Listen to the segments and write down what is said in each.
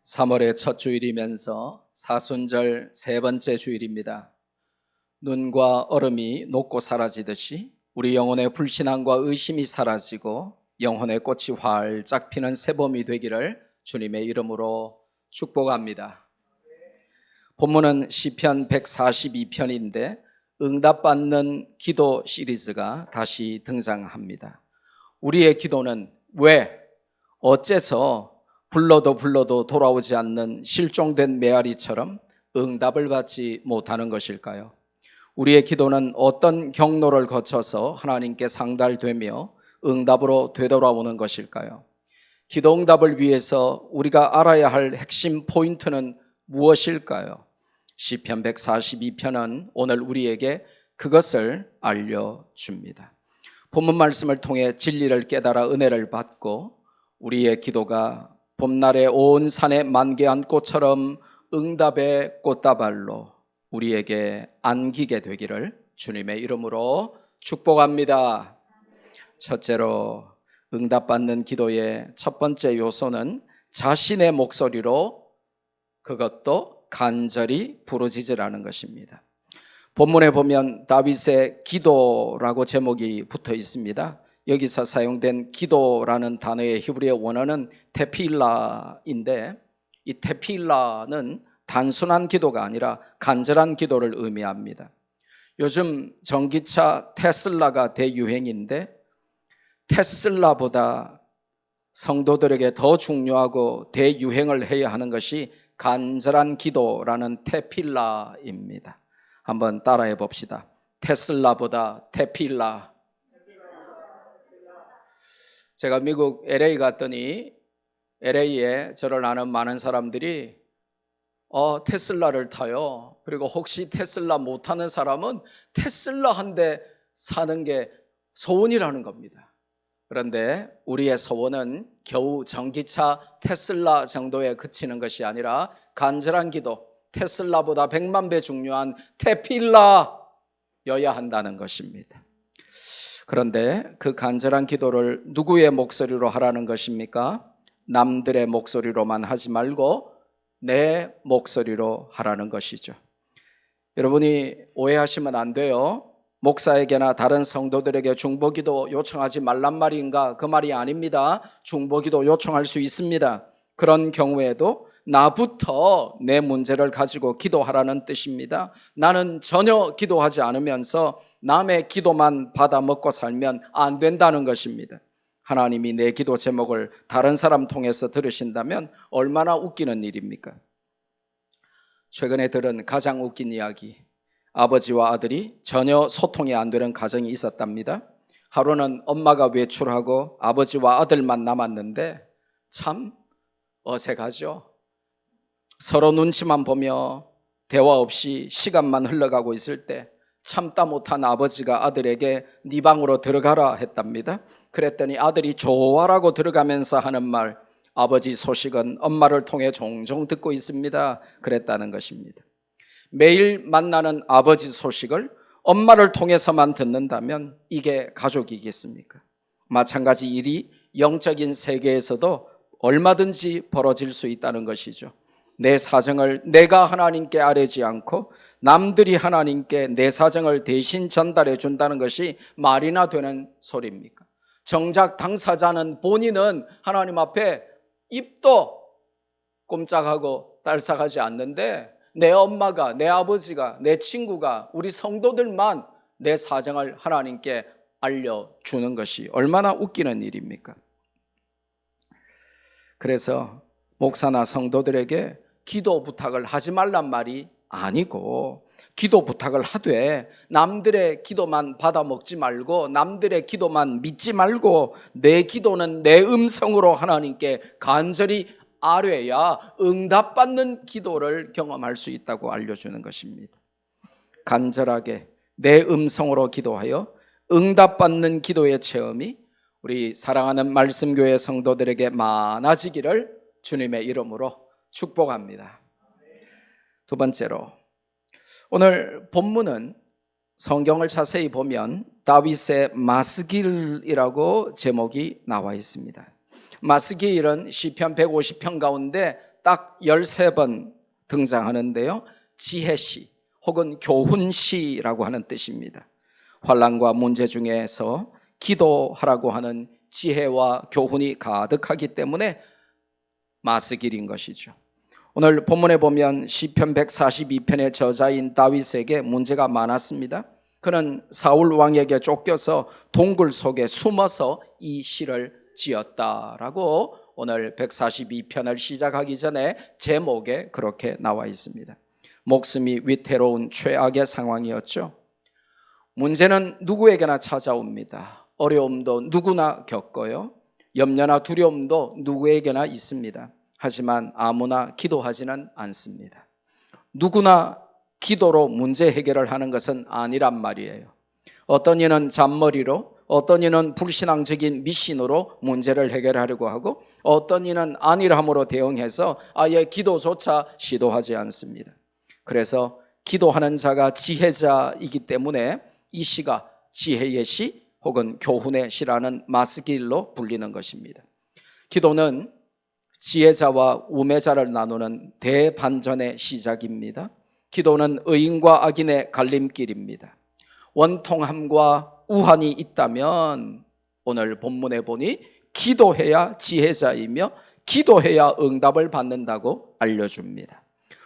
3월의 첫 주일이면서 사순절 세 번째 주일입니다. 눈과 얼음이 녹고 사라지듯이 우리 영혼의 불신앙과 의심이 사라지고 영혼의 꽃이 활짝 피는 새봄이 되기를 주님의 이름으로 축복합니다. 본문은 시편 142편인데 응답받는 기도 시리즈가 다시 등장합니다. 우리의 기도는 왜, 어째서 불러도 돌아오지 않는 실종된 메아리처럼 응답을 받지 못하는 것일까요? 우리의 기도는 어떤 경로를 거쳐서 하나님께 상달되며 응답으로 되돌아오는 것일까요? 기도 응답을 위해서 우리가 알아야 할 핵심 포인트는 무엇일까요? 시편 142편은 오늘 우리에게 그것을 알려줍니다. 본문 말씀을 통해 진리를 깨달아 은혜를 받고 우리의 기도가 봄날에 온 산에 만개한 꽃처럼 응답의 꽃다발로 우리에게 안기게 되기를 주님의 이름으로 축복합니다. 첫째로 응답받는 기도의 첫 번째 요소는 자신의 목소리로 그것도 간절히 부르짖으라는 것입니다. 본문에 보면 다윗의 기도라고 제목이 붙어 있습니다. 여기서 사용된 기도라는 단어의 히브리어 원어는 테필라인데 이 테필라는 단순한 기도가 아니라 간절한 기도를 의미합니다. 요즘 전기차 테슬라가 대유행인데 테슬라보다 성도들에게 더 중요하고 대유행을 해야 하는 것이 간절한 기도라는 테필라입니다. 한번 따라해 봅시다. 테슬라보다 테필라. 제가 미국 LA 갔더니 LA에 저를 아는 많은 사람들이 테슬라를 타요. 그리고 혹시 테슬라 못 타는 사람은 테슬라 한 대 사는 게 소원이라는 겁니다. 그런데 우리의 소원은 겨우 전기차 테슬라 정도에 그치는 것이 아니라 간절한 기도, 테슬라보다 100만 배 중요한 테필라여야 한다는 것입니다. 그런데 그 간절한 기도를 누구의 목소리로 하라는 것입니까? 남들의 목소리로만 하지 말고 내 목소리로 하라는 것이죠. 여러분이 오해하시면 안 돼요. 목사에게나 다른 성도들에게 중보기도 요청하지 말란 말인가? 그 말이 아닙니다. 중보기도 요청할 수 있습니다. 그런 경우에도 나부터 내 문제를 가지고 기도하라는 뜻입니다. 나는 전혀 기도하지 않으면서 남의 기도만 받아 먹고 살면 안 된다는 것입니다. 하나님이 내 기도 제목을 다른 사람 통해서 들으신다면 얼마나 웃기는 일입니까? 최근에 들은 가장 웃긴 이야기, 아버지와 아들이 전혀 소통이 안 되는 가정이 있었답니다. 하루는 엄마가 외출하고 아버지와 아들만 남았는데 참 어색하죠. 서로 눈치만 보며 대화 없이 시간만 흘러가고 있을 때 참다 못한 아버지가 아들에게 네 방으로 들어가라 했답니다. 그랬더니 아들이 좋아라고 들어가면서 하는 말, 아버지 소식은 엄마를 통해 종종 듣고 있습니다. 그랬다는 것입니다. 매일 만나는 아버지 소식을 엄마를 통해서만 듣는다면 이게 가족이겠습니까? 마찬가지 일이 영적인 세계에서도 얼마든지 벌어질 수 있다는 것이죠. 내 사정을 내가 하나님께 아뢰지 않고 남들이 하나님께 내 사정을 대신 전달해 준다는 것이 말이나 되는 소리입니까? 정작 당사자는 본인은 하나님 앞에 입도 꼼짝하고 딸싹하지 않는데 내 엄마가, 내 아버지가, 내 친구가, 우리 성도들만 내 사정을 하나님께 알려주는 것이 얼마나 웃기는 일입니까? 그래서 목사나 성도들에게 기도 부탁을 하지 말란 말이 아니고 기도 부탁을 하되 남들의 기도만 받아 먹지 말고 남들의 기도만 믿지 말고 내 기도는 내 음성으로 하나님께 간절히 아뢰야 응답받는 기도를 경험할 수 있다고 알려주는 것입니다. 간절하게 내 음성으로 기도하여 응답받는 기도의 체험이 우리 사랑하는 말씀교회 성도들에게 많아지기를 주님의 이름으로 축복합니다. 두 번째로 오늘 본문은 성경을 자세히 보면 다윗의 마스길이라고 제목이 나와 있습니다. 마스길은 시편 150편 가운데 딱 13번 등장하는데요. 지혜시 혹은 교훈시라고 하는 뜻입니다. 환난과 문제 중에서 기도하라고 하는 지혜와 교훈이 가득하기 때문에 마스길인 것이죠. 오늘 본문에 보면 시편 142편의 저자인 다윗에게 문제가 많았습니다. 그는 사울 왕에게 쫓겨서 동굴 속에 숨어서 이 시를 지었다라고 오늘 142편을 시작하기 전에 제목에 그렇게 나와 있습니다. 목숨이 위태로운 최악의 상황이었죠. 문제는 누구에게나 찾아옵니다. 어려움도 누구나 겪어요. 염려나 두려움도 누구에게나 있습니다. 하지만 아무나 기도하지는 않습니다. 누구나 기도로 문제 해결을 하는 것은 아니란 말이에요. 어떤 이는 잔머리로, 어떤 이는 불신앙적인 미신으로 문제를 해결하려고 하고, 어떤 이는 안일함으로 대응해서 아예 기도조차 시도하지 않습니다. 그래서 기도하는 자가 지혜자이기 때문에 이 시가 지혜의 시 혹은 교훈의 시라는 마스길로 불리는 것입니다. 기도는 지혜자와 우매자를 나누는 대반전의 시작입니다. 기도는 의인과 악인의 갈림길입니다. 원통함과 우환이 있다면 오늘 본문에 보니 기도해야 지혜자이며 기도해야 응답을 받는다고 알려줍니다.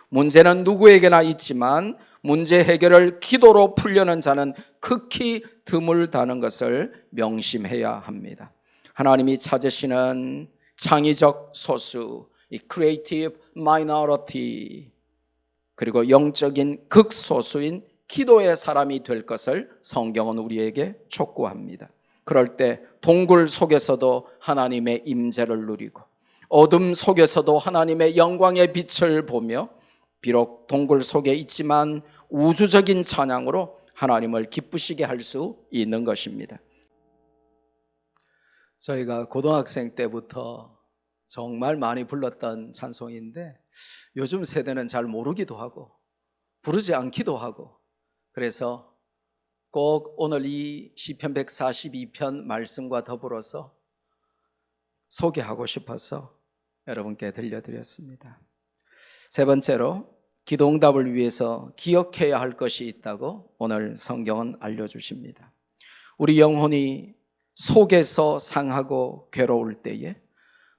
문제는 누구에게나 있지만 문제 해결을 기도로 풀려는 자는 극히 드물다는 것을 명심해야 합니다. 하나님이 찾으시는 창의적 소수, 이 creative minority, 그리고 영적인 극소수인 기도의 사람이 될 것을 성경은 우리에게 촉구합니다. 그럴 때 동굴 속에서도 하나님의 임재를 누리고 어둠 속에서도 하나님의 영광의 빛을 보며 비록 동굴 속에 있지만 우주적인 찬양으로 하나님을 기쁘시게 할 수 있는 것입니다. 저희가 고등학생 때부터 정말 많이 불렀던 찬송인데 요즘 세대는 잘 모르기도 하고 부르지 않기도 하고, 그래서 꼭 오늘 이 시편 142편 말씀과 더불어서 소개하고 싶어서 여러분께 들려드렸습니다. 세 번째로 기도응답을 위해서 기억해야 할 것이 있다고 오늘 성경은 알려주십니다. 우리 영혼이 속에서 상하고 괴로울 때에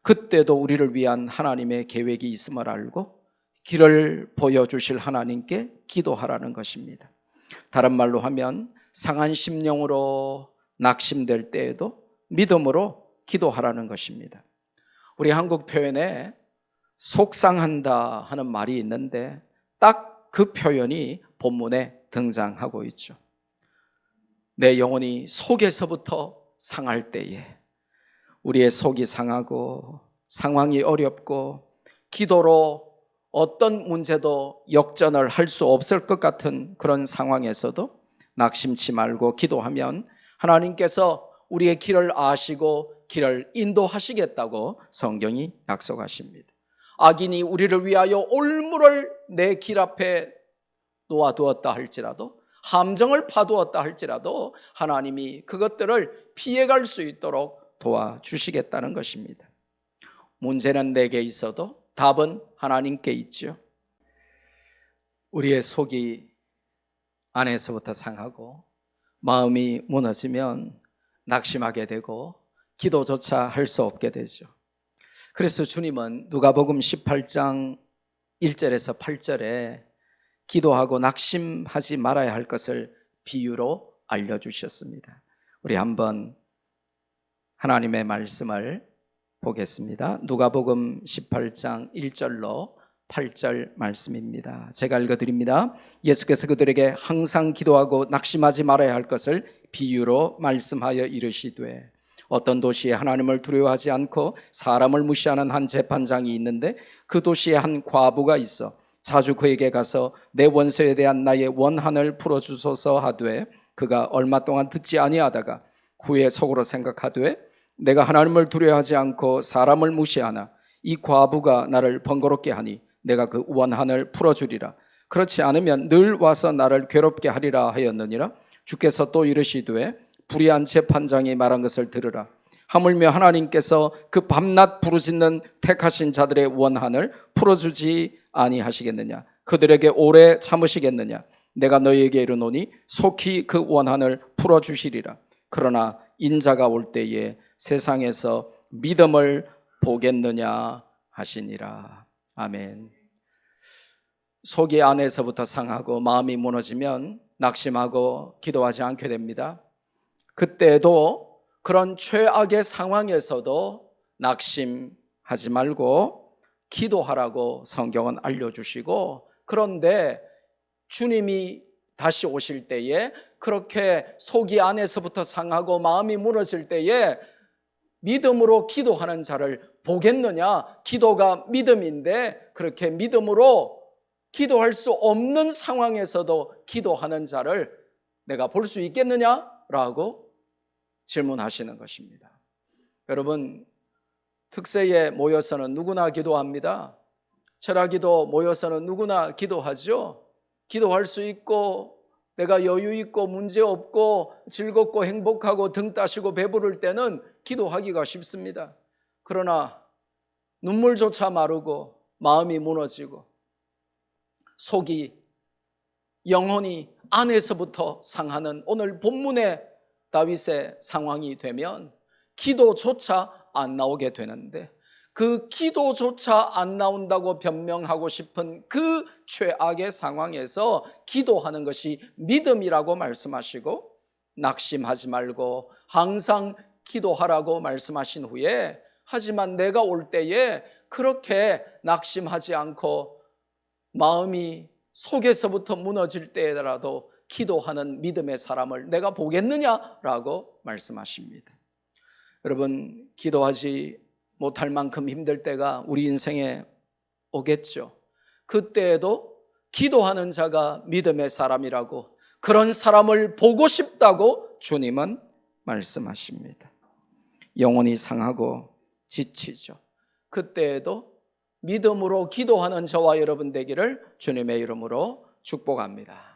그때도 우리를 위한 하나님의 계획이 있음을 알고 길을 보여주실 하나님께 기도하라는 것입니다. 다른 말로 하면 상한 심령으로 낙심될 때에도 믿음으로 기도하라는 것입니다. 우리 한국 표현에 속상한다 하는 말이 있는데 딱 그 표현이 본문에 등장하고 있죠. 내 영혼이 속에서부터 상할 때에, 우리의 속이 상하고 상황이 어렵고 기도로 어떤 문제도 역전을 할 수 없을 것 같은 그런 상황에서도 낙심치 말고 기도하면 하나님께서 우리의 길을 아시고 길을 인도하시겠다고 성경이 약속하십니다. 악인이 우리를 위하여 올무를 내 길 앞에 놓아두었다 할지라도, 함정을 파두었다 할지라도 하나님이 그것들을 피해갈 수 있도록 도와주시겠다는 것입니다. 문제는 내게 있어도 답은 하나님께 있죠. 우리의 속이 안에서부터 상하고 마음이 무너지면 낙심하게 되고 기도조차 할 수 없게 되죠. 그래서 주님은 누가복음 18장 1절에서 8절에 기도하고 낙심하지 말아야 할 것을 비유로 알려주셨습니다. 우리 한번 하나님의 말씀을 보겠습니다. 누가복음 18장 1절로 8절 말씀입니다. 제가 읽어드립니다. 예수께서 그들에게 항상 기도하고 낙심하지 말아야 할 것을 비유로 말씀하여 이르시되, 어떤 도시에 하나님을 두려워하지 않고 사람을 무시하는 한 재판장이 있는데 그 도시에 한 과부가 있어 자주 그에게 가서 내 원수에 대한 나의 원한을 풀어주소서 하되, 그가 얼마 동안 듣지 아니하다가 후에 속으로 생각하되 내가 하나님을 두려워하지 않고 사람을 무시하나 이 과부가 나를 번거롭게 하니 내가 그 원한을 풀어주리라. 그렇지 않으면 늘 와서 나를 괴롭게 하리라 하였느니라. 주께서 또 이르시되 불의한 재판장이 말한 것을 들으라. 하물며 하나님께서 그 밤낮 부르짖는 택하신 자들의 원한을 풀어주지 아니하시겠느냐? 그들에게 오래 참으시겠느냐? 내가 너희에게 이르노니 속히 그 원한을 풀어주시리라. 그러나 인자가 올 때에 세상에서 믿음을 보겠느냐 하시니라. 아멘. 속이 안에서부터 상하고 마음이 무너지면 낙심하고 기도하지 않게 됩니다. 그때도 그런 최악의 상황에서도 낙심하지 말고 기도하라고 성경은 알려주시고, 그런데 주님이 다시 오실 때에 그렇게 속이 안에서부터 상하고 마음이 무너질 때에 믿음으로 기도하는 자를 보겠느냐? 기도가 믿음인데 그렇게 믿음으로 기도할 수 없는 상황에서도 기도하는 자를 내가 볼 수 있겠느냐라고 질문하시는 것입니다. 여러분, 특세에 모여서는 누구나 기도합니다. 철학기도 모여서는 누구나 기도하죠. 기도할 수 있고 내가 여유 있고 문제 없고 즐겁고 행복하고 등 따시고 배부를 때는 기도하기가 쉽습니다. 그러나 눈물조차 마르고 마음이 무너지고 속이 영혼이 안에서부터 상하는 오늘 본문의 다윗의 상황이 되면 기도조차 안 나오게 되는데, 그 기도조차 안 나온다고 변명하고 싶은 그 최악의 상황에서 기도하는 것이 믿음이라고 말씀하시고, 낙심하지 말고 항상 기도하라고 말씀하신 후에, 하지만 내가 올 때에 그렇게 낙심하지 않고 마음이 속에서부터 무너질 때라도 기도하는 믿음의 사람을 내가 보겠느냐라고 말씀하십니다. 여러분, 기도하지 못할 만큼 힘들 때가 우리 인생에 오겠죠. 그때에도 기도하는 자가 믿음의 사람이라고, 그런 사람을 보고 싶다고 주님은 말씀하십니다. 영혼이 상하고 지치죠. 그때에도 믿음으로 기도하는 저와 여러분 되기를 주님의 이름으로 축복합니다.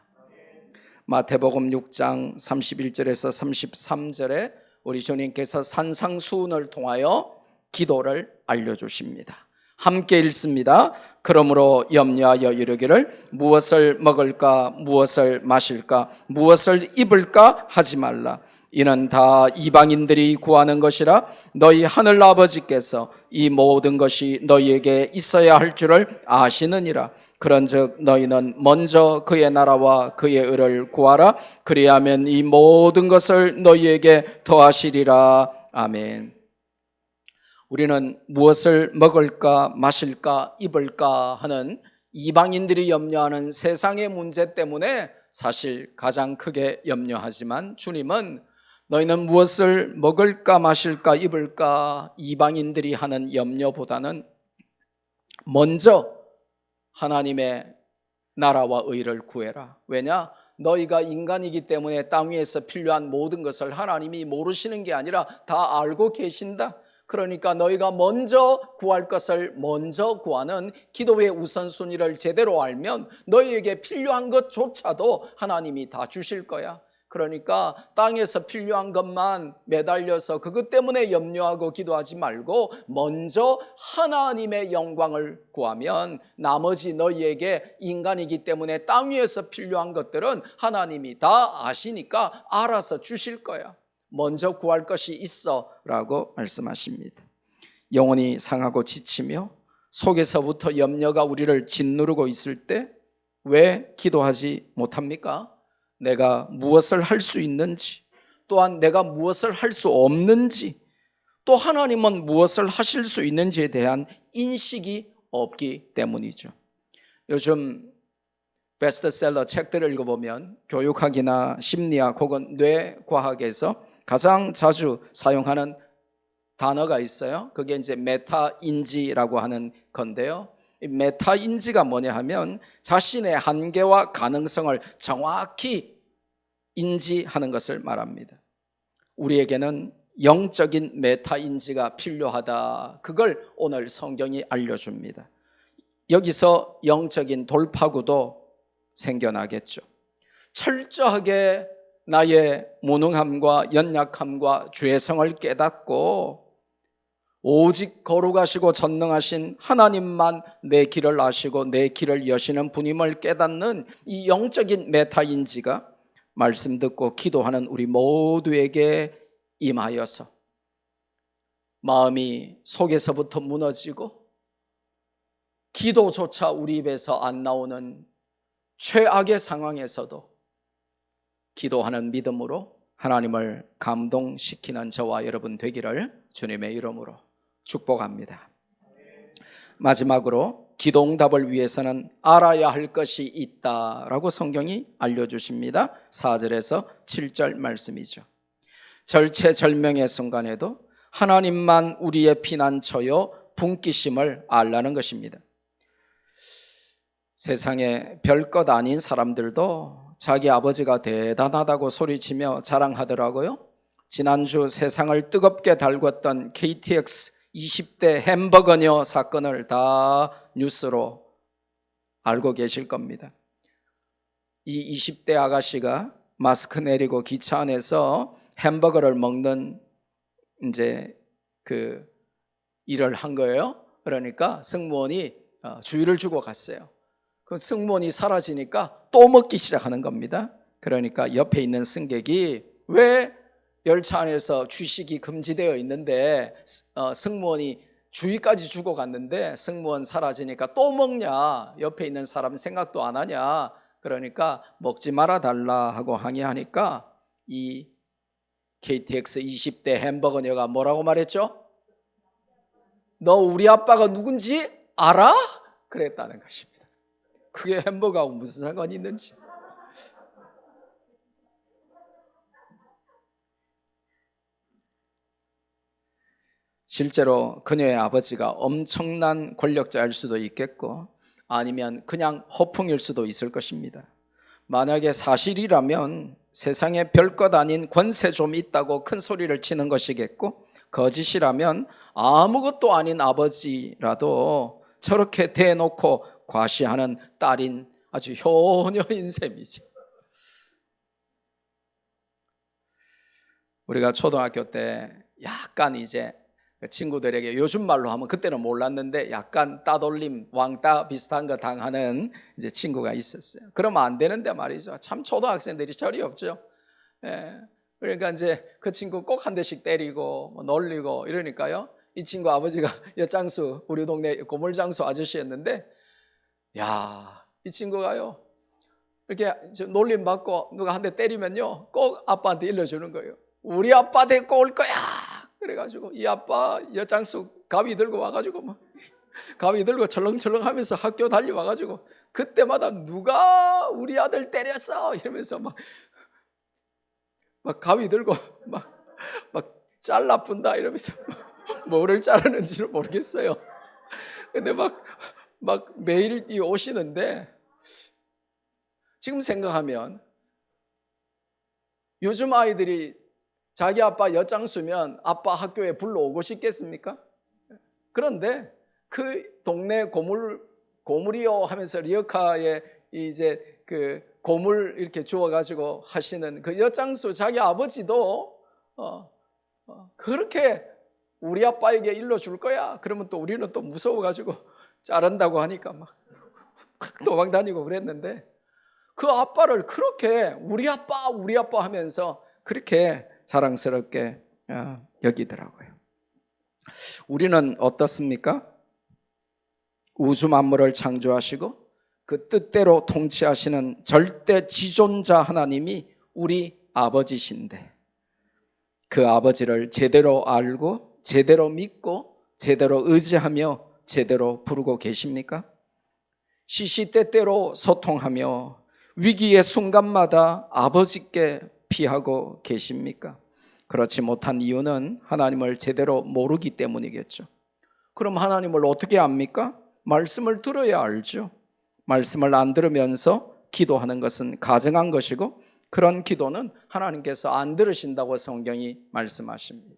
마태복음 6장 31절에서 33절에 우리 주님께서 산상수훈을 통하여 기도를 알려주십니다. 함께 읽습니다. 그러므로 염려하여 이르기를 무엇을 먹을까, 무엇을 마실까, 무엇을 입을까 하지 말라. 이는 다 이방인들이 구하는 것이라. 너희 하늘 아버지께서 이 모든 것이 너희에게 있어야 할 줄을 아시느니라. 그런즉 너희는 먼저 그의 나라와 그의 의를 구하라. 그리하면 이 모든 것을 너희에게 더하시리라. 아멘. 우리는 무엇을 먹을까, 마실까, 입을까 하는 이방인들이 염려하는 세상의 문제 때문에 사실 가장 크게 염려하지만, 주님은 너희는 무엇을 먹을까, 마실까, 입을까 이방인들이 하는 염려보다는 먼저 하나님의 나라와 의를 구해라. 왜냐? 너희가 인간이기 때문에 땅 위에서 필요한 모든 것을 하나님이 모르시는 게 아니라 다 알고 계신다. 그러니까 너희가 먼저 구할 것을 먼저 구하는 기도의 우선순위를 제대로 알면 너희에게 필요한 것조차도 하나님이 다 주실 거야. 그러니까 땅에서 필요한 것만 매달려서 그것 때문에 염려하고 기도하지 말고 먼저 하나님의 영광을 구하면 나머지 너희에게 인간이기 때문에 땅 위에서 필요한 것들은 하나님이 다 아시니까 알아서 주실 거야. 먼저 구할 것이 있어 라고 말씀하십니다. 영혼이 상하고 지치며 속에서부터 염려가 우리를 짓누르고 있을 때 왜 기도하지 못합니까? 내가 무엇을 할 수 있는지, 또한 내가 무엇을 할 수 없는지, 또 하나님은 무엇을 하실 수 있는지에 대한 인식이 없기 때문이죠. 요즘 베스트셀러 책들을 읽어보면 교육학이나 심리학 혹은 뇌과학에서 가장 자주 사용하는 단어가 있어요. 그게 이제 메타인지라고 하는 건데요. 이 메타인지가 뭐냐 하면 자신의 한계와 가능성을 정확히 인지하는 것을 말합니다. 우리에게는 영적인 메타인지가 필요하다. 그걸 오늘 성경이 알려줍니다. 여기서 영적인 돌파구도 생겨나겠죠. 철저하게 나의 무능함과 연약함과 죄성을 깨닫고 오직 거룩하시고 전능하신 하나님만 내 길을 아시고 내 길을 여시는 분임을 깨닫는 이 영적인 메타인지가 말씀 듣고 기도하는 우리 모두에게 임하여서 마음이 속에서부터 무너지고 기도조차 우리 입에서 안 나오는 최악의 상황에서도 기도하는 믿음으로 하나님을 감동시키는 저와 여러분 되기를 주님의 이름으로 축복합니다. 마지막으로 기도응답을 위해서는 알아야 할 것이 있다라고 성경이 알려주십니다. 4절에서 7절 말씀이죠. 절체절명의 순간에도 하나님만 우리의 피난처요 분기심을 알라는 것입니다. 세상에 별것 아닌 사람들도 자기 아버지가 대단하다고 소리치며 자랑하더라고요. 지난주 세상을 뜨겁게 달궜던 KTX 20대 햄버거녀 사건을 다 뉴스로 알고 계실 겁니다. 이 20대 아가씨가 마스크 내리고 기차 안에서 햄버거를 먹는 이제 그 일을 한 거예요. 그러니까 승무원이 주의를 주고 갔어요. 그 승무원이 사라지니까 또 먹기 시작하는 겁니다. 그러니까 옆에 있는 승객이 왜 열차 안에서 취식이 금지되어 있는데 승무원이 주의까지 주고 갔는데 승무원 사라지니까 또 먹냐, 옆에 있는 사람 생각도 안 하냐, 그러니까 먹지 말아 달라 하고 항의하니까 이 KTX 20대 햄버거녀가 뭐라고 말했죠? 너 우리 아빠가 누군지 알아? 그랬다는 것입니다. 그게 햄버거하고 무슨 상관이 있는지. 실제로 그녀의 아버지가 엄청난 권력자일 수도 있겠고 아니면 그냥 허풍일 수도 있을 것입니다. 만약에 사실이라면 세상에 별것 아닌 권세 좀 있다고 큰 소리를 치는 것이겠고, 거짓이라면 아무것도 아닌 아버지라도 저렇게 대놓고 과시하는 딸인 아주 효녀인 셈이죠. 우리가 초등학교 때 약간 이제 친구들에게 요즘 말로 하면 그때는 몰랐는데 약간 따돌림, 왕따 비슷한 거 당하는 이제 친구가 있었어요. 그러면 안 되는데 말이죠. 참 초등학생들이 철이 없죠. 예. 그러니까 이제 그 친구 꼭 한 대씩 때리고 뭐 놀리고 이러니까요. 이 친구 아버지가 엿장수, 우리 동네 고물장수 아저씨였는데, 야, 이 친구가요 이렇게 놀림 받고 누가 한 대 때리면요 꼭 아빠한테 일러주는 거예요. 우리 아빠 데리고 올 거야. 그래가지고 이 아빠 엿장수 가위 들고 와가지고 막 가위 들고 철렁철렁 하면서 학교 달려와가지고 그때마다 누가 우리 아들 때렸어 이러면서 막 가위 들고 막 잘라뿐다 이러면서 뭐를 자르는지를 모르겠어요. 근데 막 매일 이 오시는데, 지금 생각하면 요즘 아이들이 자기 아빠 엿장수면 아빠 학교에 불러오고 싶겠습니까? 그런데 그 동네 고물이요 하면서 리어카에 이제 그 고물 이렇게 주워가지고 하시는 그 엿장수 자기 아버지도 그렇게 우리 아빠에게 일러줄 거야. 그러면 또 우리는 또 무서워가지고 자른다고 하니까 막 도망 다니고 그랬는데, 그 아빠를 그렇게 우리 아빠 하면서 그렇게 자랑스럽게 여기더라고요. 우리는 어떻습니까? 우주 만물을 창조하시고 그 뜻대로 통치하시는 절대 지존자 하나님이 우리 아버지신데, 그 아버지를 제대로 알고 제대로 믿고 제대로 의지하며 제대로 부르고 계십니까? 시시때때로 소통하며 위기의 순간마다 아버지께 피하고 계십니까? 그렇지 못한 이유는 하나님을 제대로 모르기 때문이겠죠. 그럼 하나님을 어떻게 압니까? 말씀을 들어야 알죠. 말씀을 안 들으면서 기도하는 것은 가증한 것이고, 그런 기도는 하나님께서 안 들으신다고 성경이 말씀하십니다.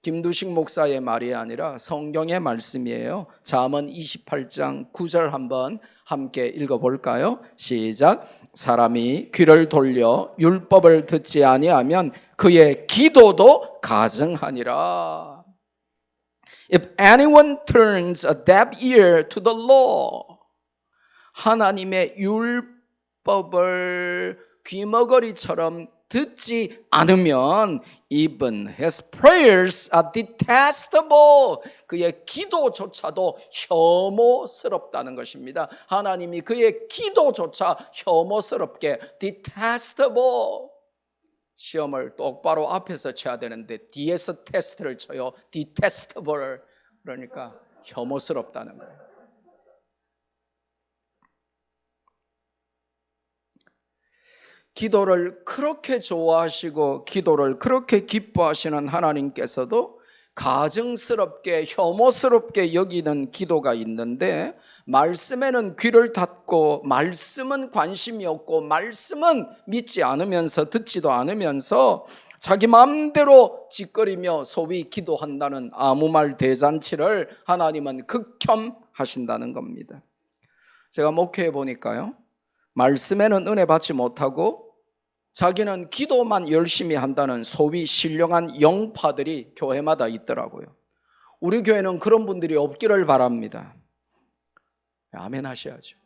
김두식 목사의 말이 아니라 성경의 말씀이에요. 잠언 28장 9절 한번 함께 읽어볼까요? 시작. 사람이 귀를 돌려 율법을 듣지 아니하면 그의 기도도 가증하니라. If anyone turns a deaf ear to the law, 하나님의 율법을 귀머거리처럼 듣지 않으면 even his prayers are detestable. 그의 기도조차도 혐오스럽다는 것입니다. 하나님이 그의 기도조차 혐오스럽게 detestable. 시험을 똑바로 앞에서 쳐야 되는데 뒤에서 테스트를 쳐요. detestable. 그러니까 혐오스럽다는 거예요. 기도를 그렇게 좋아하시고 기도를 그렇게 기뻐하시는 하나님께서도 가증스럽게 혐오스럽게 여기는 기도가 있는데, 말씀에는 귀를 닫고 말씀은 관심이 없고 말씀은 믿지 않으면서 듣지도 않으면서 자기 마음대로 짓거리며 소위 기도한다는 아무 말 대잔치를 하나님은 극혐하신다는 겁니다. 제가 목회해 보니까요, 말씀에는 은혜 받지 못하고 자기는 기도만 열심히 한다는 소위 신령한 영파들이 교회마다 있더라고요. 우리 교회는 그런 분들이 없기를 바랍니다. 아멘 하셔야죠.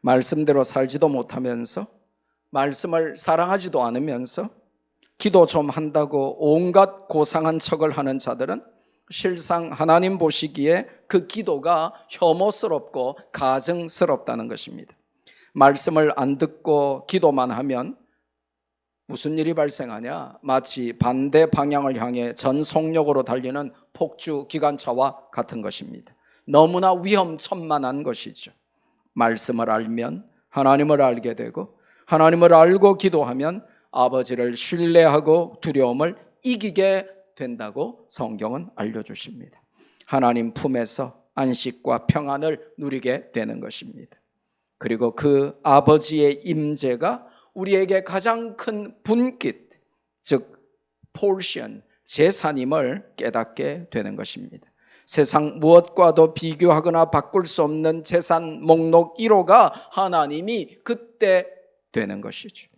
말씀대로 살지도 못하면서 말씀을 사랑하지도 않으면서 기도 좀 한다고 온갖 고상한 척을 하는 자들은 실상 하나님 보시기에 그 기도가 혐오스럽고 가증스럽다는 것입니다. 말씀을 안 듣고 기도만 하면 무슨 일이 발생하냐? 마치 반대 방향을 향해 전속력으로 달리는 폭주 기관차와 같은 것입니다. 너무나 위험천만한 것이죠. 말씀을 알면 하나님을 알게 되고, 하나님을 알고 기도하면 아버지를 신뢰하고 두려움을 이기게 된다고 성경은 알려주십니다. 하나님 품에서 안식과 평안을 누리게 되는 것입니다. 그리고 그 아버지의 임재가 우리에게 가장 큰 분깃, 즉 portion, 재산임을 깨닫게 되는 것입니다. 세상 무엇과도 비교하거나 바꿀 수 없는 재산 목록 1호가 하나님이 그때 되는 것이죠.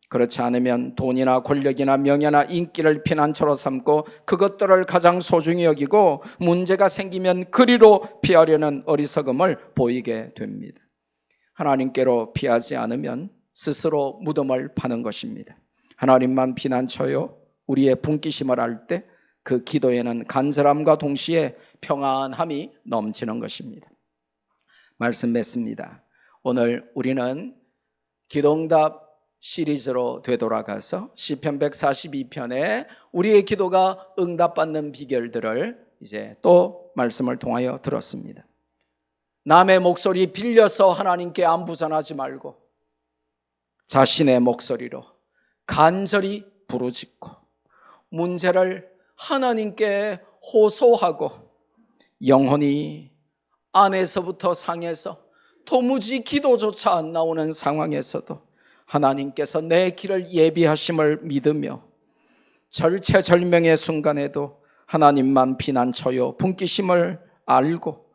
그렇지 않으면 돈이나 권력이나 명예나 인기를 피난처로 삼고 그것들을 가장 소중히 여기고 문제가 생기면 그리로 피하려는 어리석음을 보이게 됩니다. 하나님께로 피하지 않으면 스스로 무덤을 파는 것입니다. 하나님만 피난처요, 우리의 분기심을 알 때 그 기도에는 간절함과 동시에 평안함이 넘치는 것입니다. 말씀 맺습니다. 오늘 우리는 기도응답 시리즈로 되돌아가서 시편 142편에 우리의 기도가 응답받는 비결들을 이제 또 말씀을 통하여 들었습니다. 남의 목소리 빌려서 하나님께 안부 전하지 말고 자신의 목소리로 간절히 부르짖고 문제를 하나님께 호소하고 영혼이 안에서부터 상해서 도무지 기도조차 안 나오는 상황에서도 하나님께서 내 길을 예비하심을 믿으며 절체절명의 순간에도 하나님만 피난처요 분기심을 알고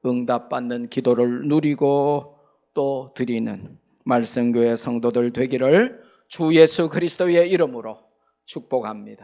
응답받는 기도를 누리고 또 드리는 말씀교회 성도들 되기를 주 예수 그리스도의 이름으로 축복합니다.